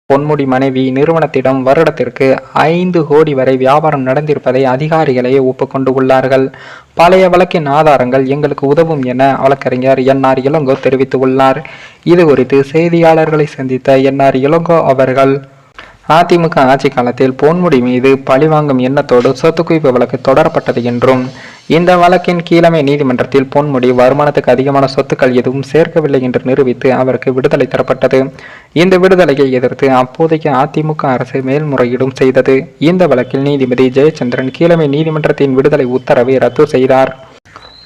பொன்முடி மனைவி நிறுவனத்திடம் வருடத்திற்கு 5 கோடி வரை வியாபாரம் நடந்திருப்பதை அதிகாரிகளே ஒப்புக்கொண்டு உள்ளார்கள். பழைய வழக்கின் ஆதாரங்கள் எங்களுக்கு உதவும் என வழக்கறிஞர் என்.ஆர். இளங்கோ தெரிவித்துள்ளார். இது குறித்து செய்தியாளர்களை சந்தித்த என்.ஆர். இளங்கோ அவர்கள், அதிமுக ஆட்சி காலத்தில் பொன்முடி மீது பழிவாங்கும் எண்ணத்தோடு சொத்து குவிப்பு வழக்கு தொடரப்பட்டது என்றும், இந்த வழக்கின் கீழமை நீதிமன்றத்தில் பொன்முடி வருமானத்துக்கு அதிகமான சொத்துக்கள் எதுவும் சேர்க்கவில்லை என்று நிரூபித்து அவருக்கு விடுதலை தரப்பட்டது. இந்த விடுதலையை எதிர்த்து அப்போதைய அதிமுக அரசு மேல்முறையீடும் செய்தது. இந்த வழக்கில் நீதிபதி ஜெயச்சந்திரன் கீழமை நீதிமன்றத்தின் விடுதலை உத்தரவை ரத்து செய்தார்.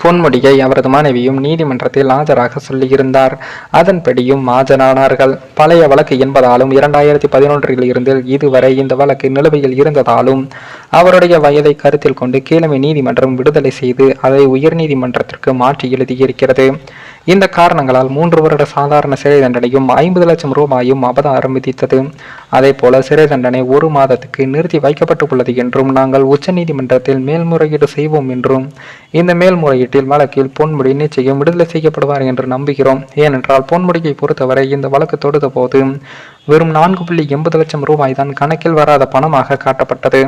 பொன்முடியை அவரது மனைவியும் நீதிமன்றத்தில் ஆஜராக சொல்லியிருந்தார். அதன்படியும் ஆஜரானார்கள். பழைய வழக்கு என்பதாலும் 2011 இருந்து இதுவரை இந்த வழக்கு நிலுவையில் இருந்ததாலும் அவருடைய வயதை கருத்தில் கொண்டு கீழமை நீதிமன்றம் விடுதலை செய்து அதை உயர்நீதிமன்றத்திற்கு மாற்றி எழுதியிருக்கிறது. இந்த காரணங்களால் 3 வருட சாதாரண சிறை தண்டனையும் 50 லட்சம் ரூபாயும் அபராதம் விதித்தது. அதே போல சிறை தண்டனை 1 மாதத்துக்கு நிறுத்தி வைக்கப்பட்டுள்ளது என்றும், நாங்கள் உச்சநீதிமன்றத்தில் மேல்முறையீடு செய்வோம் என்றும், இந்த மேல்முறையீட்டில் வழக்கில் பொன்முடி நிச்சயம் விடுதலை செய்யப்படுவார் என்று நம்புகிறோம். ஏனென்றால் பொன்முடியை பொறுத்தவரை இந்த வழக்கு தொடுத்த போது வெறும் 4.80 லட்சம் ரூபாய் தான் கணக்கில் வராத பணமாக காட்டப்பட்டது.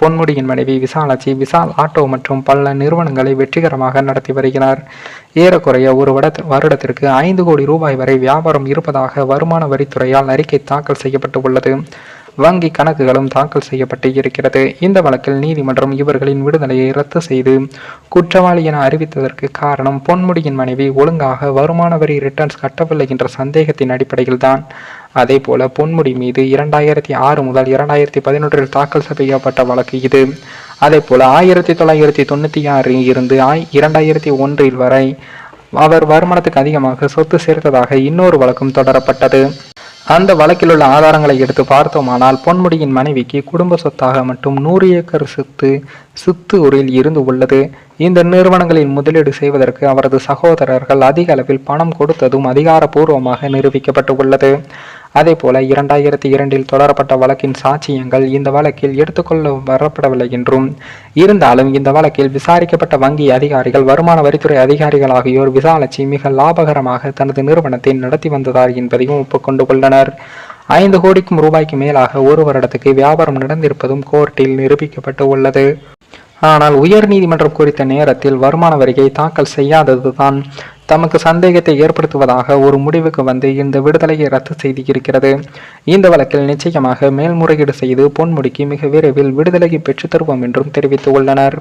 பொன்முடியின் மனைவி விசாலாட்சி விஷால் ஆட்டோ மற்றும் பல நிறுவனங்களை வெற்றிகரமாக நடத்தி வருகிறார். ஏறக்குறைய ஒரு வருடத்திற்கு 5 கோடி ரூபாய் வரை வியாபாரம் இருப்பதாக வருமான வரித்துறையால் அறிக்கை தாக்கல் செய்யப்பட்டு உள்ளது. வங்கி கணக்குகளும் தாக்கல் செய்யப்பட்டு இருக்கிறது. இந்த வழக்கில் நீதிமன்றம் இவர்களின் விடுதலையை ரத்து செய்து குற்றவாளி என அறிவித்ததற்கு காரணம் பொன்முடியின் மனைவி ஒழுங்காக வருமான வரி ரிட்டர்ன்ஸ் கட்டவில்லை என்ற சந்தேகத்தின் அடிப்படையில் தான். அதே போல பொன்முடி மீது 2006 முதல் 2011 தாக்கல் செய்யப்பட்ட வழக்கு இது. அதே போல 1996 இருந்து 2001 வரை அவர் வருமானத்துக்கு அதிகமாக சொத்து சேர்த்ததாக இன்னொரு வழக்கும் தொடரப்பட்டது. அந்த வழக்கில் உள்ள ஆதாரங்களை எடுத்து பார்த்தோமானால் பொன்முடியின் மனைவிக்கு குடும்ப சொத்தாக மட்டும் 100 ஏக்கர் சொத்து சித்தூரில் இருந்து உள்ளது. இந்த நிறுவனங்களில் முதலீடு செய்வதற்கு அவரது சகோதரர்கள் அதிக அளவில் பணம் கொடுத்ததும் அதிகாரப்பூர்வமாக நிரூபிக்கப்பட்டு உள்ளது. அதே போல 2002 தொடரப்பட்ட வழக்கின் சாட்சியங்கள் இந்த வழக்கில் எடுத்துக்கொள்ள வரப்படவில்லை என்றும், இருந்தாலும் இந்த வழக்கில் விசாரிக்கப்பட்ட வங்கி அதிகாரிகள், வருமான வரித்துறை அதிகாரிகள் ஆகியோர் விசாலாட்சி மிக லாபகரமாக தனது நிறுவனத்தை நடத்தி வந்ததார் என்பதையும் ஒப்புக்கொண்டு உள்ளனர். 5 கோடிக்கும் ரூபாய்க்கு மேலாக ஒரு வருடத்துக்கு வியாபாரம் நடந்திருப்பதும் கோர்ட்டில் நிரூபிக்கப்பட்டு உள்ளது. ஆனால் உயர் நீதிமன்றம் குறித்த நேரத்தில் வருமான வரியை தாக்கல் செய்யாததுதான் தமக்கு சந்தேகத்தை ஏற்படுத்துவதாக ஒரு முடிவுக்கு வந்து இந்த விடுதலையை ரத்து செய்திருக்கிறது. இந்த வழக்கில் நிச்சயமாக மேல்முறையீடு செய்து பொன்முடிக்கு மிக விரைவில் விடுதலையை பெற்றுத் தருவோம் என்றும் தெரிவித்து உள்ளனர்.